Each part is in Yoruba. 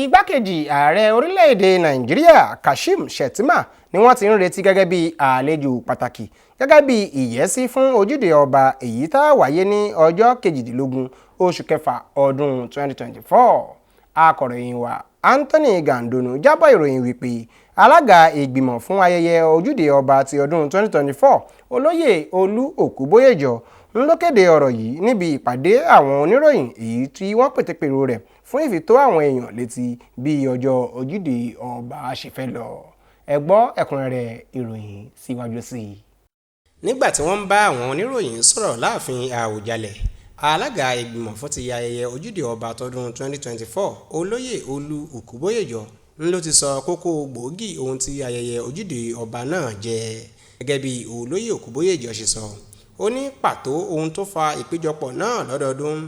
Igbákejì ààrẹ orílẹ̀-èdè Nàìjíríà Kashim Shettima ni wọ́n ti ń retí gẹ́gẹ́ bí àlejò pàtàkì gẹ́gẹ́ bí ìyẹ́sí fún Ojúde Ọba èyí tá a wáyé ní ọjọ́ 18 oṣù kẹfà ọdún 2024. Akọ̀ròyìn wa Anthony Gandonu jábọ̀ ìròyìn wípé alága ìgbìmọ̀ fún ayẹyẹ Ojúde Ọba ti ọdún 2024 olóyè Olú Òkúbóyèjọ ń ló kéde ọ̀rọ̀ yìí níbi ìpàdé àwọn oníròyìn èyí tí wọ́n pètèpèrò rẹ̀ fún ìfitó àwọn èèyàn létí bí ọjọ́ Ojúde Ọba ṣe fẹ́ lọ. Ẹ gbọ́ ẹ̀kúnrẹ́rẹ́ ìròyìn síwájú sí i. Nígbà tí wọ́n ń bá àwọn oníròyìn sọ̀rọ̀ láàfin Àwùjalẹ̀, alága ìgbìmọ̀ fún ti ayẹyẹ Ojúde Ọba tọdún 2024 olóyè Olú Òkúbóyèjọ ń ló ti sọ kókó gbòógì ohun tí ayẹyẹ Ojúde Ọba náà jẹ́. Gẹ́gẹ́ bí olóyè Òkúbóyèjọ ṣe sọ, ó ní pàtó ohun tó fa ìpéjọpọ̀ náà lọ́dọọdún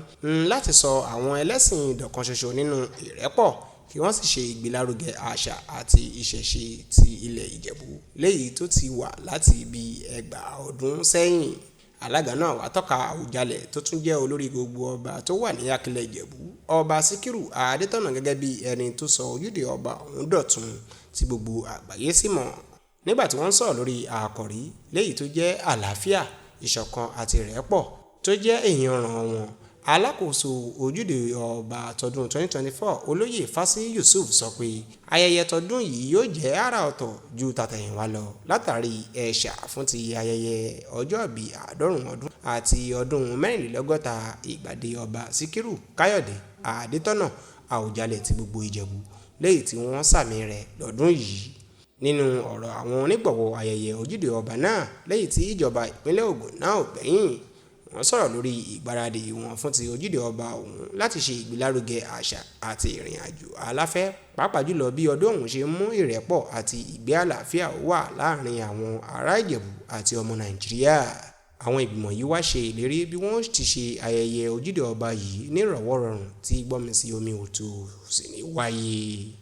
láti sọ àwọn ẹlẹ́sìn ìdọ̀kan ṣoṣo nínú ìrẹ́pọ̀ kí wọ́n sì ṣe ìgbélárugẹ àṣà àti ìṣẹ̀ṣe ti ilẹ̀ Ìjẹ̀bú léyìí tó ti wà láti bí 20 ọdún sẹ́yìn. Alága náà wá tọ́ka Àwùjalẹ̀ tó tún jẹ́ olórí gbogbo ọba tó wà ní Akílẹ̀ Ìjẹ̀bú, Ọba Síkírù Adétọ̀nà gẹ́gẹ́ bí ẹni tó sọ Ojúde Ọba ọ̀hún dọ̀tun tí gbogbo àgbáyé sì mọ̀. Nígbà tí wọ́n ń sọ̀rọ̀ lórí àkòrí léyìí tó jẹ́ àlàáfíà, ìṣọ̀kan àti ìrẹ́pọ̀ tó jẹ́ ìyanràn wọn, alákòóso Ojúde Ọba tọdún 2024 olóyè Fásí Yusuf sọ pé ayẹyẹ tọdún yìí yóò jẹ́ àrà ọ̀tọ̀ ju tàtẹ̀yìnwá lọ látàrí ẹ̀ṣà fún ti ayẹyẹ ọjọ́ ìbí 90 ọdún àti ọdún 64 ìgbàdé Ọba Síkírù Káyọ̀dé Adétọ̀nà Àwùjalẹ̀ ti gbogbo Ìjẹ̀bú léyìí tí wọ́n sàmì rẹ̀ lọ́dún yìí. Nínú ọ̀rọ̀ àwọn onígbọ̀wọ́ ayẹyẹ Ojúde Ọba náà lẹ́yìn tí ìjọba ìpínlẹ̀ Ògùn náà ò gbẹ̀yìn, wọ́n sọ̀rọ̀ lórí ìgbáradì wọn fún ti Ojúde Ọba ọ̀hún láti ṣe ìgbélárugẹ àṣà àti ìrìn àjò aláfẹ́, pàápàá jùlọ bí ọdún ọ̀hún ṣe mú ìrẹ́pọ̀ àti ìgbé àlàáfíà wà láàrin àwọn ará Ìjẹ̀bú àti ọmọ Nàìjíríà. Àwọn ìgbìmọ̀ yìí wá ṣe ìlérí bí wọ́n ti ṣe ayẹyẹ Ojúde Ọba yìí ní ìrọ̀wọ́rọ̀rùn tí gbọ́nmi sí omi òtó sì ní wáyé.